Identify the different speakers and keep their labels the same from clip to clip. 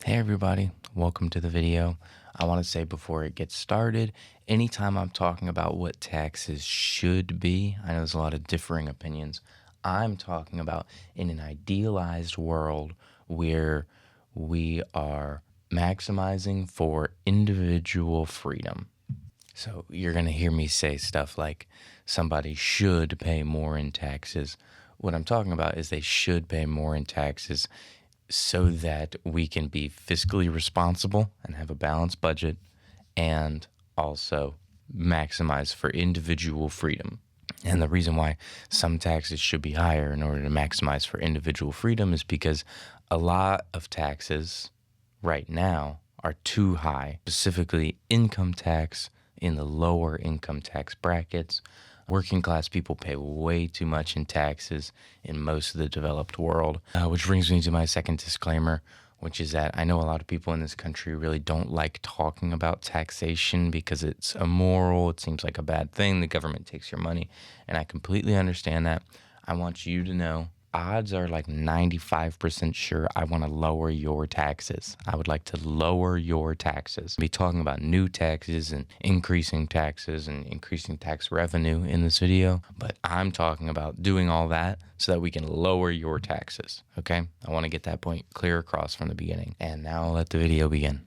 Speaker 1: Hey everybody, welcome to the video. I want to say before it gets started, anytime I'm talking about what taxes should be, I know there's a lot of differing opinions. I'm talking about in an idealized world where we are maximizing for individual freedom. So you're going to hear me say stuff like somebody should pay more in taxes. What I'm talking about is they should pay more in taxes so that we can be fiscally responsible and have a balanced budget and also maximize for individual freedom. And the reason why some taxes should be higher in order to maximize for individual freedom is because a lot of taxes right now are too high, specifically income tax in the lower income tax brackets. Working class people pay way too much in taxes in most of the developed world, which brings me to my second disclaimer, which is that I know a lot of people in this country really don't like talking about taxation because it's immoral. It seems like a bad thing. The government takes your money, and I completely understand that. I want you to know odds are like 95% sure I want to lower your taxes. I would like to lower your taxes. I'll be talking about new taxes and increasing tax revenue in this video, but I'm talking about doing all that so that we can lower your taxes, okay? I want to get that point clear across from the beginning. And now I'll let the video begin.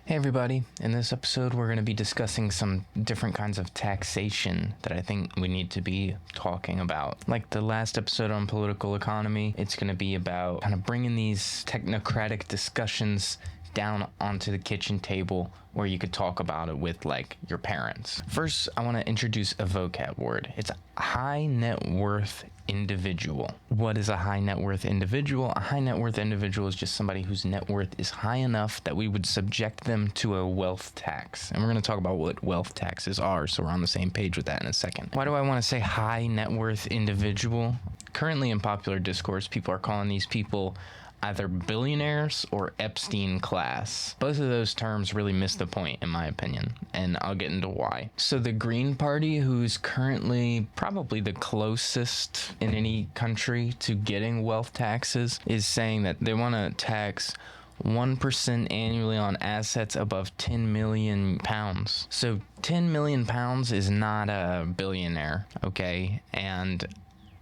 Speaker 1: Hey everybody, in this episode we're going to be discussing some different kinds of taxation that I think we need to be talking about. Like the last episode on political economy, it's going to be about kind of bringing these technocratic discussions down onto the kitchen table where you could talk about it with like your parents. First, I want to introduce a vocab word. It's high net worth individual. What is a high net worth individual? A high net worth individual is just somebody whose net worth is high enough that we would subject them to a wealth tax. And we're going to talk about what wealth taxes are, so we're on the same page with that in a second. Why do I want to say high net worth individual? Currently in popular discourse, people are calling these people either billionaires or Epstein class. Both of those terms really miss the point, in my opinion, and I'll get into why. So the Green Party, who's currently probably the closest in any country to getting wealth taxes, is saying that they want to tax 1% annually on assets above 10 million pounds. So 10 million pounds is not a billionaire, okay? And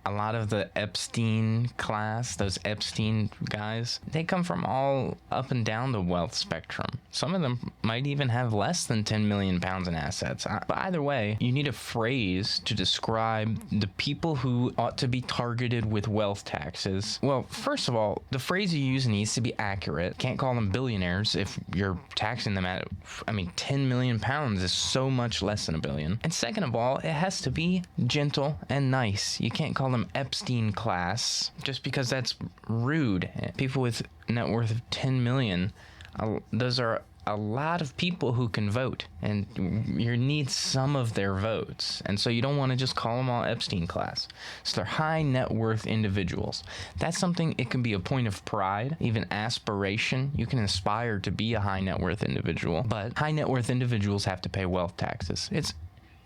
Speaker 1: a lot of the Epstein class, those Epstein guys, they come from all up and down the wealth spectrum. Some of them might even have less than 10 million pounds in assets. But either way, you need a phrase to describe the people who ought to be targeted with wealth taxes. Well, first of all, the phrase you use needs to be accurate. Can't call them billionaires if you're taxing them at, 10 million pounds is so much less than a billion. And second of all, it has to be gentle and nice. You can't call them Epstein class just because that's rude. People with net worth of 10 million, those are a lot of people who can vote, and you need some of their votes, and so you don't want to just call them all Epstein class. So they're high net worth individuals. That's something, it can be a point of pride, even aspiration. You can aspire to be a high net worth individual, but high net worth individuals have to pay wealth taxes. It's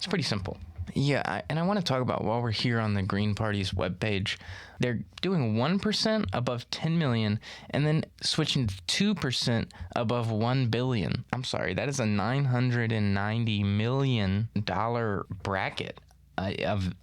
Speaker 1: pretty simple. Yeah, and I want to talk about, while we're here on the Green Party's webpage, they're doing 1% above 10 million and then switching to 2% above 1 billion. I'm sorry, that is a $990 million bracket and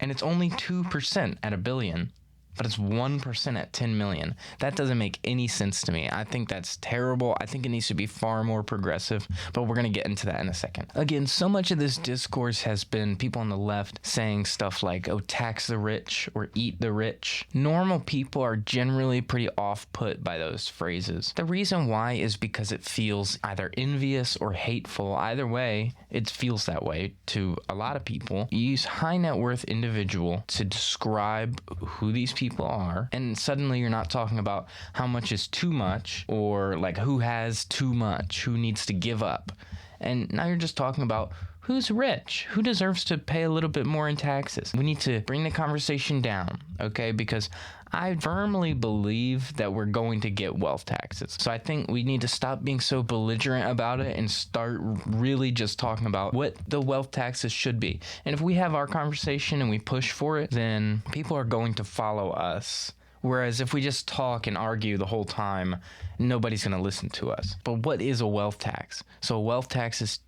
Speaker 1: it's only 2% at a billion. But it's 1% at 10 million. That doesn't make any sense to me. I think that's terrible. I think it needs to be far more progressive, but we're going to get into that in a second. Again, so much of this discourse has been people on the left saying stuff like, oh, tax the rich or eat the rich. Normal people are generally pretty off-put by those phrases. The reason why is because it feels either envious or hateful. Either way, it feels that way to a lot of people. You use high net worth individual to describe who these people are, and suddenly you're not talking about how much is too much or like who has too much, who needs to give up. And now you're just talking about who's rich, who deserves to pay a little bit more in taxes. We need to bring the conversation down, okay? Because I firmly believe that we're going to get wealth taxes. So I think we need to stop being so belligerent about it and start really just talking about what the wealth taxes should be. And if we have our conversation and we push for it, then people are going to follow us Whereas if we just talk and argue the whole time, nobody's going to listen to us. But what is a wealth tax? So a wealth tax is...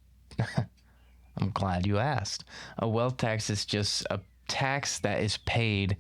Speaker 1: I'm glad you asked. A wealth tax is just a tax that is paid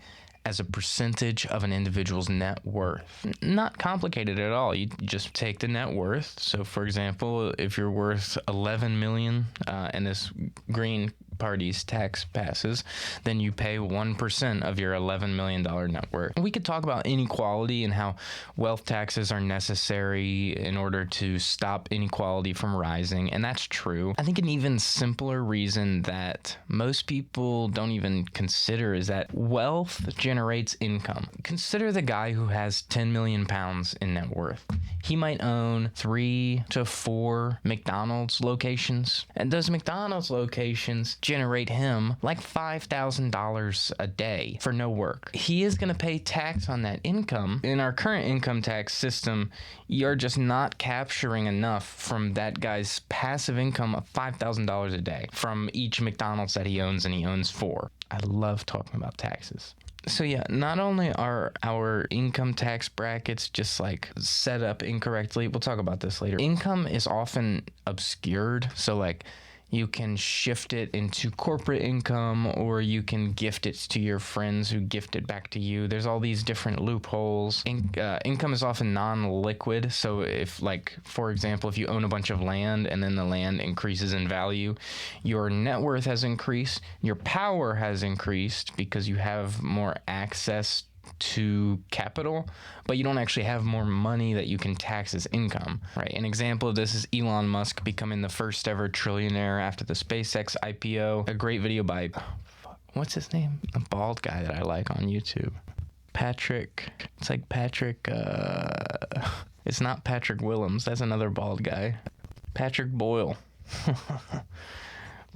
Speaker 1: as a percentage of an individual's net worth. Not complicated at all. You just take the net worth. So for example, if you're worth 11 million and this Green Party's tax passes, then you pay 1% of your $11 million net worth. We could talk about inequality and how wealth taxes are necessary in order to stop inequality from rising, and that's true. I think an even simpler reason that most people don't even consider is that wealth generates income. Consider the guy who has 10 million pounds in net worth. He might own 3 to 4 McDonald's locations, and those McDonald's locations generate him like $5,000 a day for no work. He is going to pay tax on that income. In our current income tax system, you're just not capturing enough from that guy's passive income of $5,000 a day from each McDonald's that he owns, and he owns 4. I love talking about taxes. So yeah, not only are our income tax brackets just like set up incorrectly, we'll talk about this later. Income is often obscured. So like you can shift it into corporate income, or you can gift it to your friends who gift it back to you. There's all these different loopholes. Income is often non-liquid. So if, like, for example, if you own a bunch of land and then the land increases in value, your net worth has increased, your power has increased because you have more access to capital, but you don't actually have more money that you can tax as income, right? An example of this is Elon Musk becoming the first ever trillionaire after the SpaceX IPO. A great video by, what's his name? A bald guy that I like on YouTube. Patrick, it's like Patrick, it's not Patrick Willems, that's another bald guy. Patrick Boyle.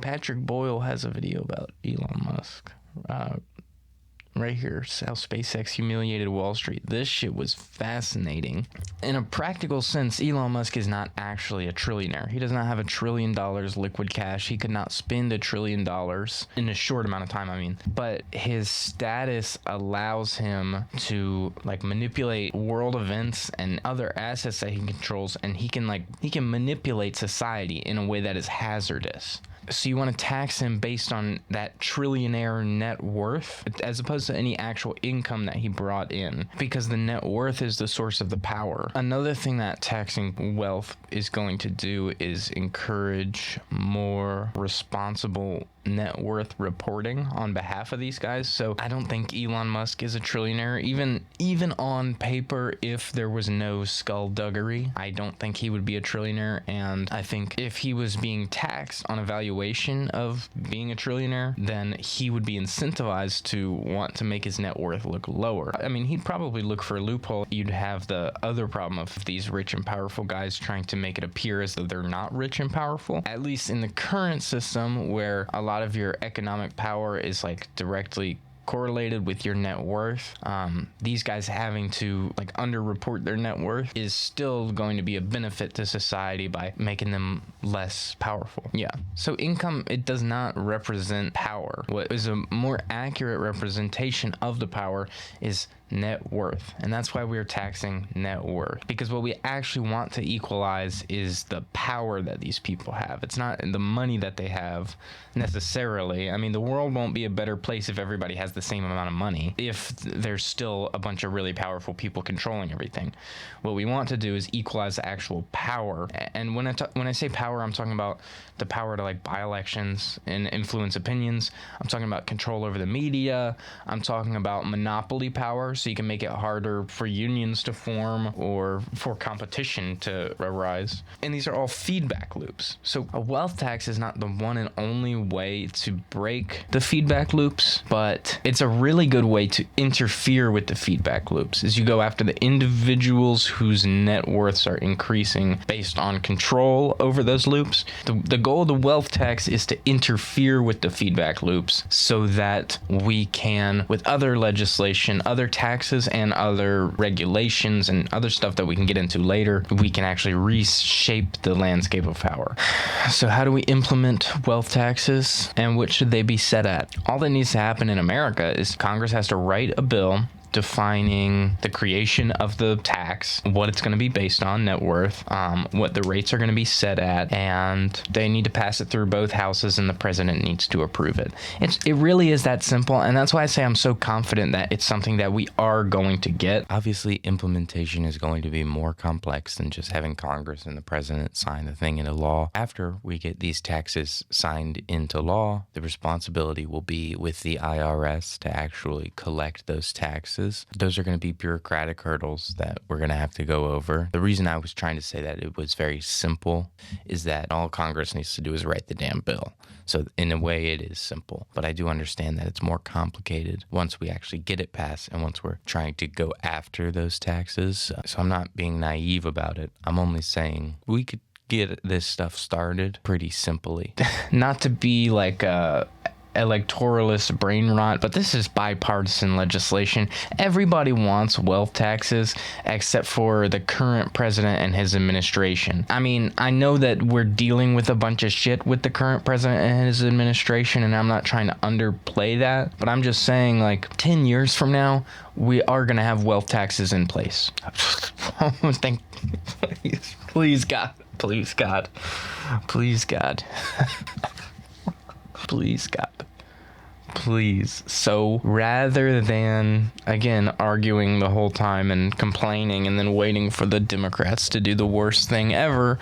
Speaker 1: Patrick Boyle has a video about Elon Musk. Right here, how SpaceX humiliated Wall Street. This shit was fascinating. In a practical sense, Elon Musk is not actually a trillionaire. He does not have $1 trillion liquid cash. He could not spend $1 trillion in a short amount of time, I mean. But his status allows him to like manipulate world events and other assets that he controls, and he can manipulate society in a way that is hazardous. So you want to tax him based on that trillionaire net worth as opposed to any actual income that he brought in, because the net worth is the source of the power. Another thing that taxing wealth is going to do is encourage more responsible net worth reporting on behalf of these guys. So I don't think Elon Musk is a trillionaire. Even on paper, if there was no skullduggery, I don't think he would be a trillionaire. And I think if he was being taxed on a valuation of being a trillionaire, then he would be incentivized to want to make his net worth look lower. I mean, he'd probably look for a loophole. You'd have the other problem of these rich and powerful guys trying to make it appear as though they're not rich and powerful. At least in the current system, where a lot of your economic power is like directly correlated with your net worth, these guys having to like underreport their net worth is still going to be a benefit to society by making them less powerful. Yeah. So income, it does not represent power. What is a more accurate representation of the power is net worth, and that's why we're taxing net worth, because what we actually want to equalize is the power that these people have. It's not the money that they have necessarily. I mean, the world won't be a better place if everybody has the same amount of money, if there's still a bunch of really powerful people controlling everything. What we want to do is equalize the actual power. And when I say power, I'm talking about the power to like buy elections and influence opinions. I'm talking about control over the media. I'm talking about monopoly power, so you can make it harder for unions to form or for competition to arise. And these are all feedback loops. So a wealth tax is not the one and only way to break the feedback loops, but it's a really good way to interfere with the feedback loops, is you go after the individuals whose net worths are increasing based on control over those loops. The goal of the wealth tax is to interfere with the feedback loops so that we can, with other legislation, other taxes and other regulations and other stuff that we can get into later, we can actually reshape the landscape of power. So how do we implement wealth taxes, and what should they be set at? All that needs to happen in America is Congress has to write a bill defining the creation of the tax, what it's going to be based on, net worth, what the rates are going to be set at, and they need to pass it through both houses and the president needs to approve it. It really is that simple, and that's why I say I'm so confident that it's something that we are going to get. Obviously, implementation is going to be more complex than just having Congress and the president sign the thing into law. After we get these taxes signed into law, the responsibility will be with the IRS to actually collect those taxes. Those are going to be bureaucratic hurdles that we're going to have to go over. The reason I was trying to say that it was very simple is that all Congress needs to do is write the damn bill. So in a way, it is simple. But I do understand that it's more complicated once we actually get it passed and once we're trying to go after those taxes. So I'm not being naive about it. I'm only saying we could get this stuff started pretty simply. Not to be like a electoralist brain rot, but this is bipartisan legislation. Everybody wants wealth taxes except for the current president and his administration. I mean, I know that we're dealing with a bunch of shit with the current president and his administration, and I'm not trying to underplay that, but I'm just saying, like, 10 years from now, we are going to have wealth taxes in place. Please, God. Please, God. Please, God. Please, God. Please. So rather than, again, arguing the whole time and complaining and then waiting for the Democrats to do the worst thing ever,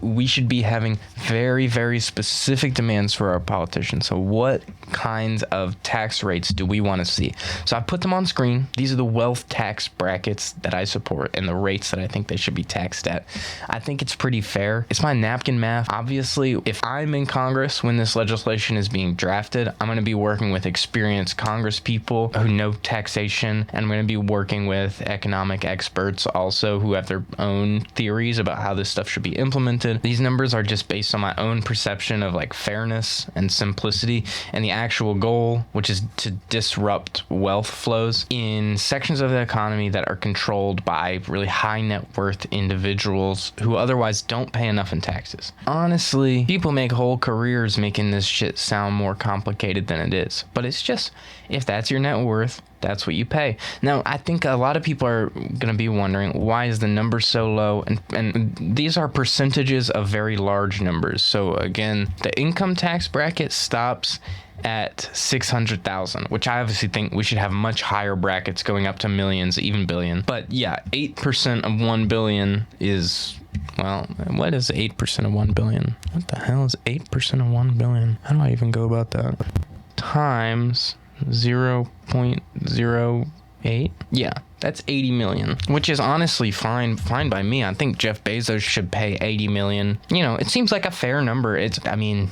Speaker 1: we should be having very, very specific demands for our politicians. So what kinds of tax rates do we want to see? So I put them on screen. These are the wealth tax brackets that I support and the rates that I think they should be taxed at. I think it's pretty fair. It's my napkin math. Obviously, if I'm in Congress when this legislation is being drafted, I'm going to be working with experienced Congress people who know taxation, and I'm going to be working with economic experts also who have their own theories about how this stuff should be implemented. These numbers are just based on my own perception of like fairness and simplicity, and the actual goal, which is to disrupt wealth flows in sections of the economy that are controlled by really high net worth individuals who otherwise don't pay enough in taxes. Honestly, people make whole careers making this shit sound more complicated than it is. But it's just, if that's your net worth, that's what you pay. Now, I think a lot of people are going to be wondering, why is the number so low? And these are percentages of very large numbers. So again, the income tax bracket stops at 600,000, which I obviously think we should have much higher brackets going up to millions, even billion. But yeah, 8% of 1 billion is, well, what is 8% of 1 billion? What the hell is 8% of 1 billion? How do I even go about that? Times 0.08. Yeah, that's 80 million, which is honestly fine by me. I think Jeff Bezos should pay 80 million. You know, it seems like a fair number.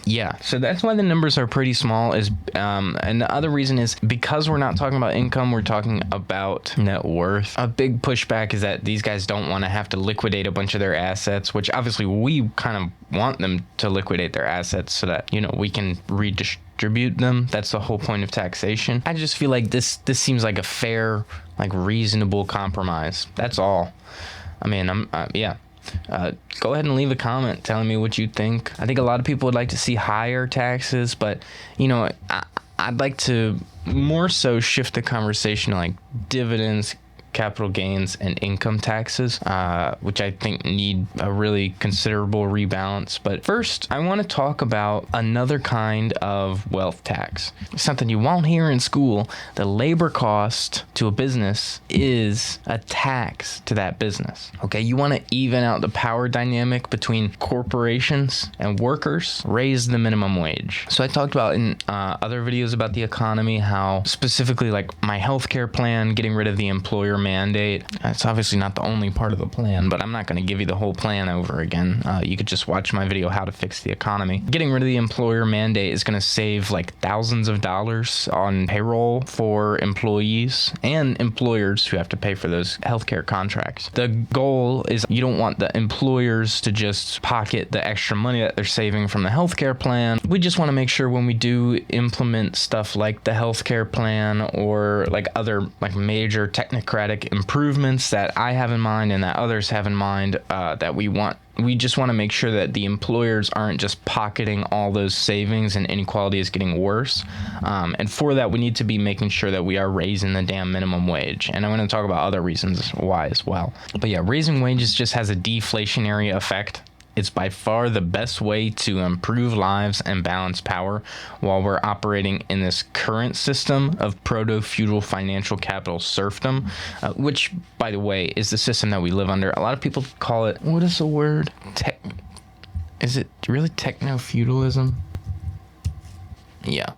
Speaker 1: Yeah. So that's why the numbers are pretty small. And the other reason is because we're not talking about income, we're talking about net worth. A big pushback is that these guys don't want to have to liquidate a bunch of their assets, which obviously we kind of want them to liquidate their assets so that, you know, we can redistribute them. That's the whole point of taxation. I just feel like this seems like a fair, like reasonable compromise. That's all. I mean, go ahead and leave a comment telling me what you think. I think a lot of people would like to see higher taxes, but, you know, I'd like to more so shift the conversation to like dividends, capital gains, and income taxes, which I think need a really considerable rebalance. But first, I want to talk about another kind of wealth tax. Something you won't hear in school. The labor cost to a business is a tax to that business. Okay, you want to even out the power dynamic between corporations and workers, raise the minimum wage. So I talked about in other videos about the economy, how specifically like my healthcare plan, getting rid of the employer mandate. It's obviously not the only part of the plan, but I'm not going to give you the whole plan over again. You could just watch my video, How to Fix the Economy. Getting rid of the employer mandate is going to save like thousands of dollars on payroll for employees and employers who have to pay for those healthcare contracts. The goal is you don't want the employers to just pocket the extra money that they're saving from the healthcare plan we just want to make sure when we do implement stuff like the healthcare plan or like other like major technocratic improvements that I have in mind and that others have in mind, that we just want to make sure that the employers aren't just pocketing all those savings and inequality is getting worse. And for that, we need to be making sure that we are raising the damn minimum wage. And I'm going to talk about other reasons why as well. But yeah, raising wages just has a deflationary effect. It's by far the best way to improve lives and balance power while we're operating in this current system of proto-feudal financial capital serfdom, which, by the way, is the system that we live under. A lot of people call it, what is the word? Is it really techno-feudalism? Yeah.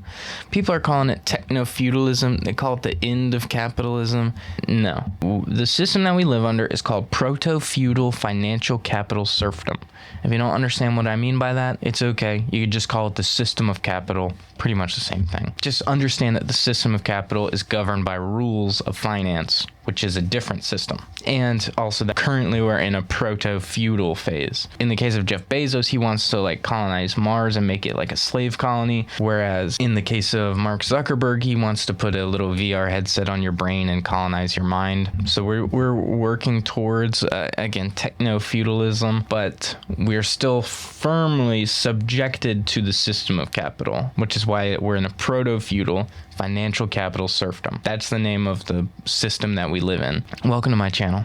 Speaker 1: People are calling it techno-feudalism. They call it the end of capitalism. No. The system that we live under is called proto-feudal financial capital serfdom. If you don't understand what I mean by that, it's okay. You could just call it the system of capital. Pretty much the same thing. Just understand that the system of capital is governed by rules of finance, which is a different system. And also that currently we're in a proto-feudal phase. In the case of Jeff Bezos, he wants to like colonize Mars and make it like a slave colony. Whereas in the case of Mark Zuckerberg, he wants to put a little VR headset on your brain and colonize your mind. So we're working towards, again, techno-feudalism, but we're still firmly subjected to the system of capital, which is why we're in a proto-feudal financial capital serfdom. That's the name of the system that we live in. Welcome to my channel.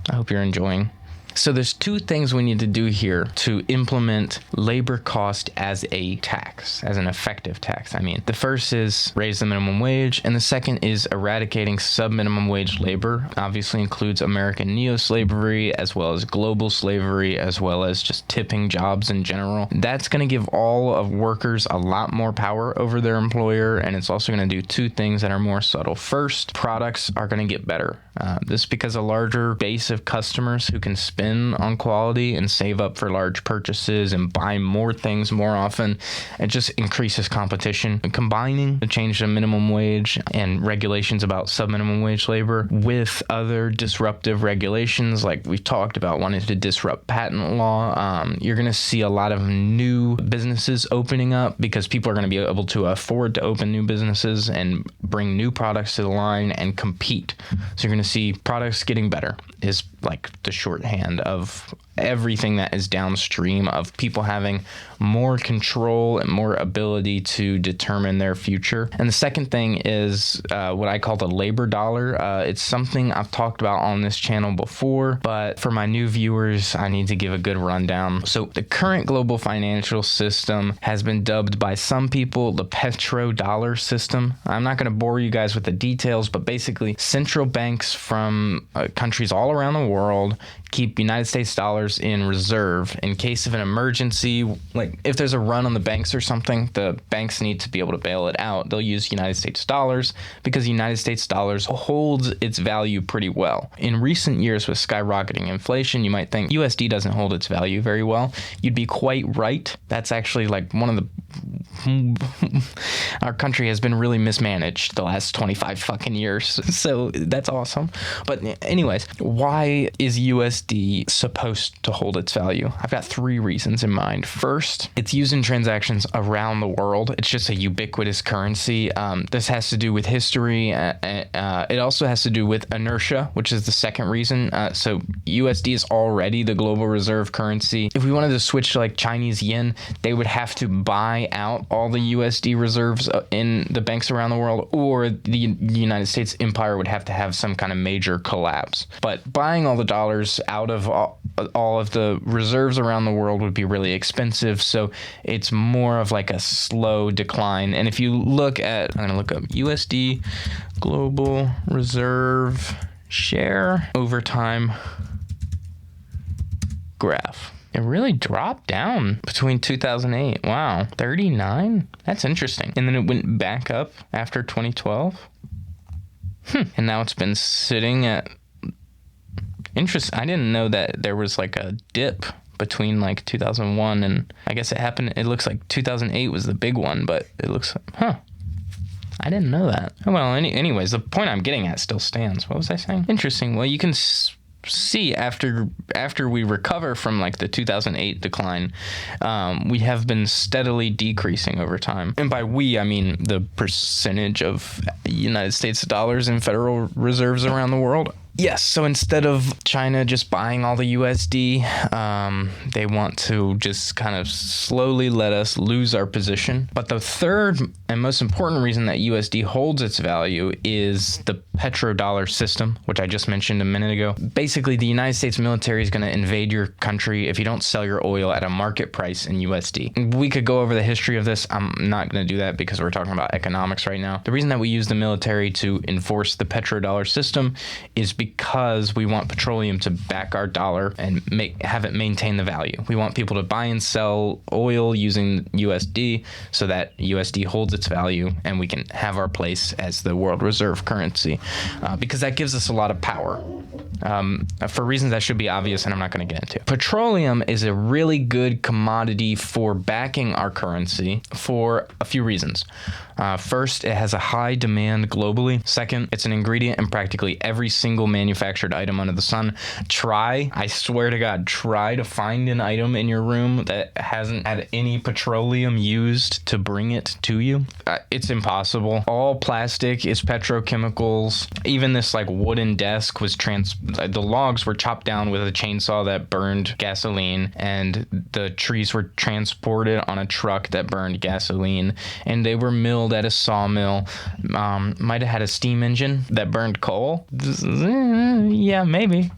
Speaker 1: I hope you're enjoying. So there's two things we need to do here to implement labor cost as a tax, as an effective tax. I mean, the first is raise the minimum wage, and the second is eradicating sub-minimum wage labor. Obviously includes American neo-slavery, as well as global slavery, as well as just tipping jobs in general. That's going to give all of workers a lot more power over their employer, and it's also going to do two things that are more subtle. First, products are going to get better. This is because a larger base of customers who can spend on quality and save up for large purchases and buy more things more often. It just increases competition. And combining the change to minimum wage and regulations about sub-minimum wage labor with other disruptive regulations, like we've talked about wanting to disrupt patent law, you're going to see a lot of new businesses opening up because people are going to be able to afford to open new businesses and bring new products to the line and compete. So you're going to see products getting better is like the shorthand of everything that is downstream of people having more control and more ability to determine their future. And the second thing is what I call the labor dollar. It's something I've talked about on this channel before, but for my new viewers, I need to give a good rundown. So the current global financial system has been dubbed by some people the petrodollar system. I'm not going to bore you guys with the details, but basically central banks from countries all around the world keep United States dollars in reserve in case of an emergency. Like if there's a run on the banks or something, the banks need to be able to bail it out. They'll use United States dollars because United States dollars holds its value pretty well. In recent years with skyrocketing inflation, you might think USD doesn't hold its value very well. You'd be quite right. That's actually like one of the our country has been really mismanaged the last 25 fucking years. So that's awesome. But anyways, why is USD supposed to hold its value? I've got three reasons in mind. First, it's used in transactions around the world. It's just a ubiquitous currency. This has to do with history. It also has to do with inertia, which is the second reason. So USD is already the global reserve currency. If we wanted to switch to like Chinese yen, they would have to buy out all the USD reserves in the banks around the world, or the United States empire would have to have some kind of major collapse. But buying all the dollars out of all of the reserves around the world would be really expensive, so it's more of like a slow decline. And if you look at, I'm going to look up USD global reserve share over time graph. It really dropped down between 2008. Wow, 39? That's interesting. And then it went back up after 2012. And now it's been sitting at... Interesting. I didn't know that there was like a dip between like 2001 and I guess it happened. It looks like 2008 was the big one, but it looks like, I didn't know that. Well, anyways, the point I'm getting at still stands. What was I saying? Interesting. Well, you can see after we recover from like the 2008 decline, we have been steadily decreasing over time. And by we, I mean the percentage of United States dollars in Federal Reserves around the world. Yes, so instead of China just buying all the USD, they want to just kind of slowly let us lose our position. But the third and most important reason that USD holds its value is the petrodollar system, which I just mentioned a minute ago. Basically, the United States military is going to invade your country if you don't sell your oil at a market price in USD. We could go over the history of this. I'm not going to do that because we're talking about economics right now. The reason that we use the military to enforce the petrodollar system is because we want petroleum to back our dollar and have it maintain the value. We want people to buy and sell oil using USD so that USD holds its value and we can have our place as the world reserve currency, because that gives us a lot of power. For reasons that should be obvious and I'm not going to get into. Petroleum is a really good commodity for backing our currency for a few reasons. First, it has a high demand globally. Second, it's an ingredient in practically every single manufactured item under the sun. I swear to God, try to find an item in your room that hasn't had any petroleum used to bring it to you. It's impossible. All plastic is petrochemicals. Even this like wooden desk was the logs were chopped down with a chainsaw that burned gasoline, and the trees were transported on a truck that burned gasoline, and they were milled at a sawmill. Might have had a steam engine that burned coal. Yeah, maybe.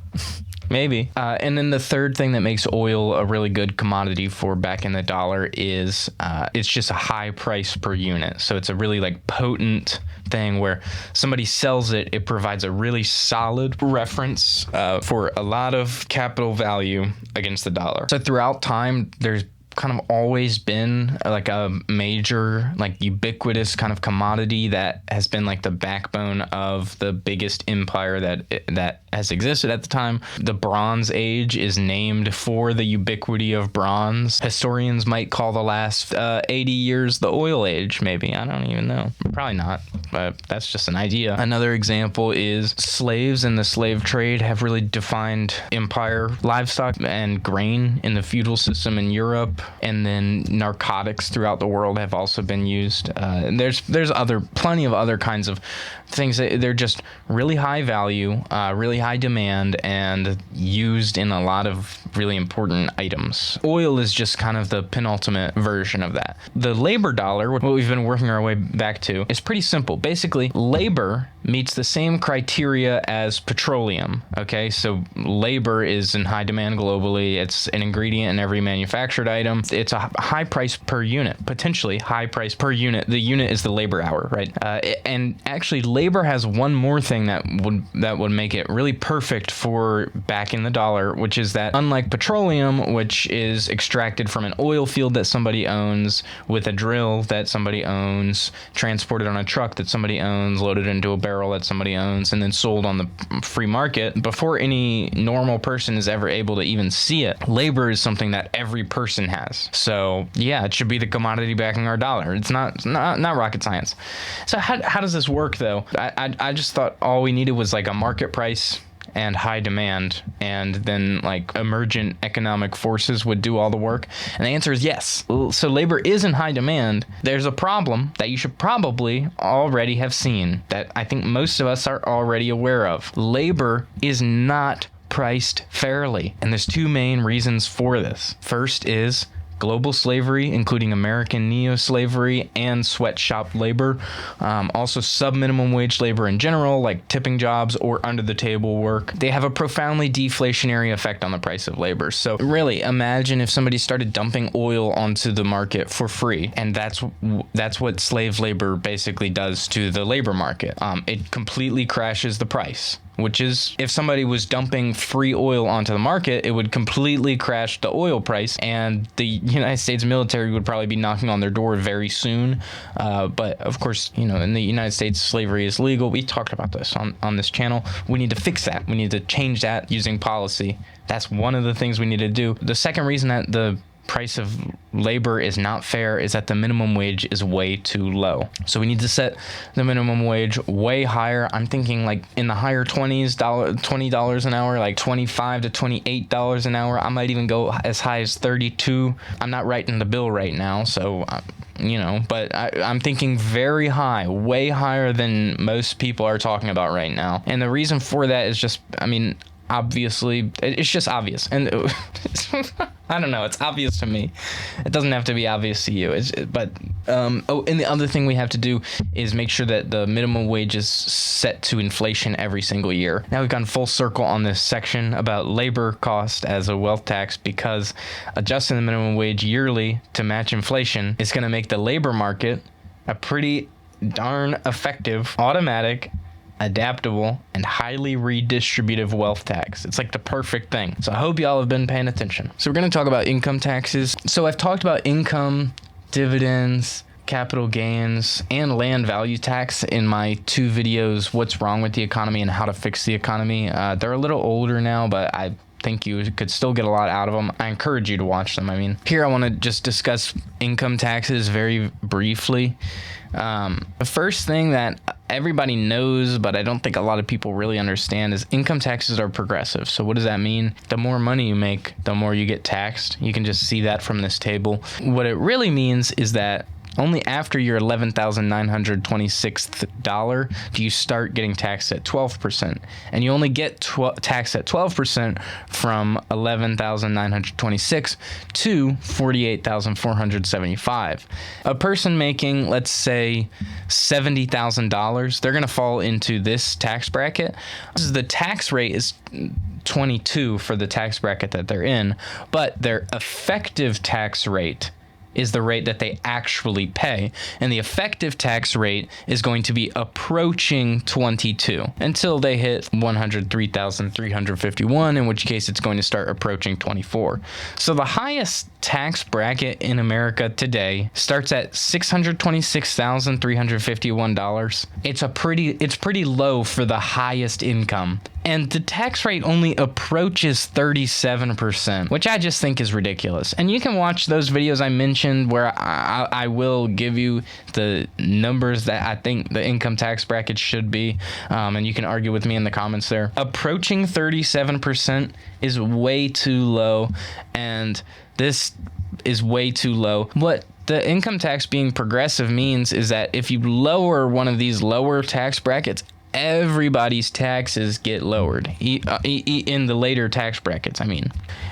Speaker 1: Maybe. And then the third thing that makes oil a really good commodity for backing the dollar is it's just a high price per unit. So it's a really like potent thing where somebody sells it, it provides a really solid reference for a lot of capital value against the dollar. So throughout time, there's kind of always been like a major, like ubiquitous kind of commodity that has been like the backbone of the biggest empire that has existed at the time. The Bronze Age is named for the ubiquity of bronze. Historians might call the last 80 years the oil age, maybe. I don't even know. Probably not, but that's just an idea. Another example is slaves in the slave trade have really defined empire. Livestock and grain in the feudal system in Europe, and then narcotics throughout the world have also been used. And there's plenty of other kinds of things that they're just really high value, really high demand, and used in a lot of really important items. Oil is just kind of the penultimate version of that. The labor dollar, what we've been working our way back to, is pretty simple. Basically, labor meets the same criteria as petroleum. Okay, so labor is in high demand globally. It's an ingredient in every manufactured item. It's a high price per unit, potentially high price per unit. The unit is the labor hour, right? And actually, labor has one more thing that would make it really perfect for backing the dollar, which is that unlike petroleum, which is extracted from an oil field that somebody owns with a drill that somebody owns, transported on a truck that somebody owns, loaded into a barrel that somebody owns, and then sold on the free market, before any normal person is ever able to even see it, labor is something that every person has. So yeah, it should be the commodity backing our dollar. It's not rocket science. So how does this work though? I just thought all we needed was like a market price and high demand, and then like emergent economic forces would do all the work. And the answer is yes. So labor is in high demand. There's a problem that you should probably already have seen, that I think most of us are already aware of. Labor is not priced fairly, and there's two main reasons for this. First is global slavery, including American neo-slavery and sweatshop labor. Also sub-minimum wage labor in general, like tipping jobs or under-the-table work. They have a profoundly deflationary effect on the price of labor. So really, imagine if somebody started dumping oil onto the market for free, and that's what slave labor basically does to the labor market. It completely crashes the price. Which is, if somebody was dumping free oil onto the market, it would completely crash the oil price, and the United States military would probably be knocking on their door very soon. But of course, in the United States, slavery is legal. We talked about this on this channel. We need to fix that. We need to change that using policy. That's one of the things we need to do. The second reason that the price of labor is not fair is that the minimum wage is way too low. So we need to set the minimum wage way higher. I'm thinking like in the higher $20 an hour, like $25 to $28 an hour. I might even go as high as 32. I'm not writing the bill right now, so but I'm thinking very high, way higher than most people are talking about right now. And the reason for that is just, obviously, it's just obvious. And I don't know, it's obvious to me. It doesn't have to be obvious to you. And the other thing we have to do is make sure that the minimum wage is set to inflation every single year. Now we've gone full circle on this section about labor cost as a wealth tax, because adjusting the minimum wage yearly to match inflation is going to make the labor market a pretty darn effective, automatic, adaptable, and highly redistributive wealth tax. It's like the perfect thing. So I hope y'all have been paying attention. So we're going to talk about income taxes. So I've talked about income, dividends, capital gains, and land value tax in my 2 videos, What's Wrong with the Economy and How to Fix the Economy. They're a little older now, but I think you could still get a lot out of them. I encourage you to watch them. Here I want to just discuss income taxes very briefly. The first thing that everybody knows, but I don't think a lot of people really understand, is income taxes are progressive. So what does that mean? The more money you make, the more you get taxed. You can just see that from this table. What it really means is that only after your $11,926 do you start getting taxed at 12%. And you only get taxed at 12% from $11,926 to $48,475. A person making, let's say, $70,000, they're going to fall into this tax bracket. The tax rate is 22 for the tax bracket that they're in, but their effective tax rate is the rate that they actually pay. And the effective tax rate is going to be approaching 22 until they hit 103,351, in which case it's going to start approaching 24. So the highest tax bracket in America today starts at $626,351. It's pretty low for the highest income. And the tax rate only approaches 37%, which I just think is ridiculous. And you can watch those videos I mentioned where I will give you the numbers that I think the income tax bracket should be. And you can argue with me in the comments there. Approaching 37% is way too low. And this is way too low. What the income tax being progressive means is that if you lower one of these lower tax brackets, everybody's taxes get lowered in the later tax brackets.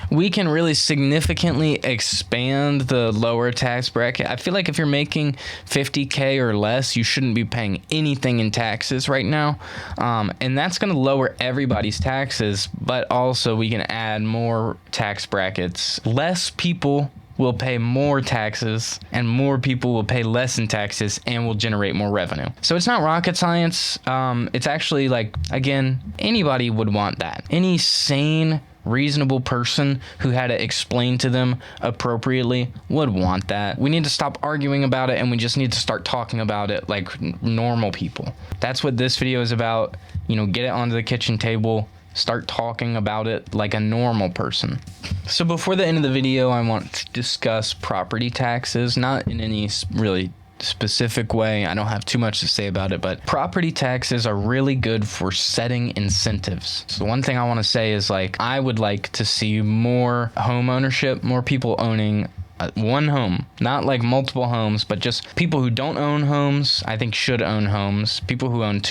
Speaker 1: We can really significantly expand the lower tax bracket. I feel like if you're making $50K or less, you shouldn't be paying anything in taxes right now. And that's going to lower everybody's taxes, but also we can add more tax brackets. Less people will pay more taxes and more people will pay less in taxes and will generate more revenue. So it's not rocket science. It's actually again, anybody would want that. Any sane, reasonable person who had to explain to them appropriately would want that. We need to stop arguing about it and we just need to start talking about it like normal people. That's what this video is about. Get it onto the kitchen table. Start talking about it like a normal person. So before the end of the video, I want to discuss property taxes, not in any really specific way. I don't have too much to say about it, but property taxes are really good for setting incentives. So one thing I want to say is I would like to see more home ownership, more people owning one home, not multiple homes, but just people who don't own homes, I think should own homes. People who own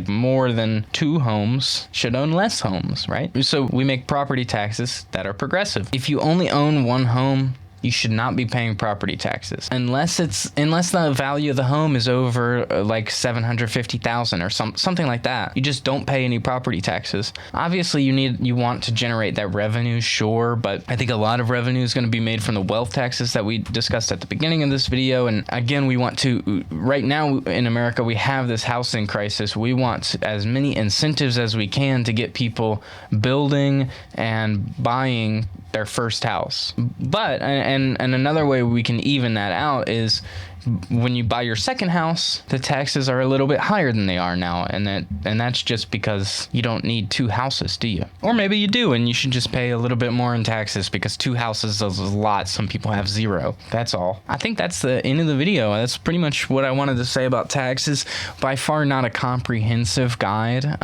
Speaker 1: more than 2 homes should own less homes, right? So we make property taxes that are progressive. If you only own one home, you should not be paying property taxes unless the value of the home is over $750,000 or something like that. You just don't pay any property taxes. Obviously, you want to generate that revenue, sure, but I think a lot of revenue is going to be made from the wealth taxes that we discussed at the beginning of this video. And again, we want to, right now in America, we have this housing crisis. We want as many incentives as we can to get people building and buying their first house. But
Speaker 2: and another way we can even that out is when you buy your second house, the taxes are a little bit higher than they are now, and that's just because you don't need two houses, do you? Or maybe you do, and you should just pay a little bit more in taxes because two houses is a lot. Some people have zero. That's all. I think that's the end of the video. That's pretty much what I wanted to say about taxes. By far not a comprehensive guide,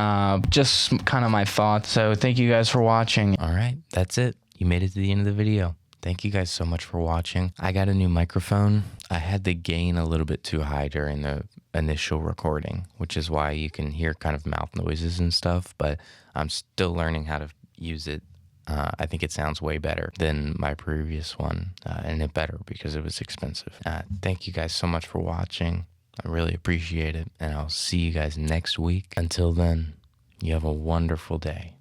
Speaker 2: just kind of my thoughts. So thank you guys for watching.
Speaker 1: All right, that's it. You made it to the end of the video. Thank you guys so much for watching. I got a new microphone. I had the gain a little bit too high during the initial recording, which is why you can hear kind of mouth noises and stuff, but I'm still learning how to use it. I think it sounds way better than my previous one, and it better because it was expensive. Thank you guys so much for watching. I really appreciate it, and I'll see you guys next week. Until then, you have a wonderful day.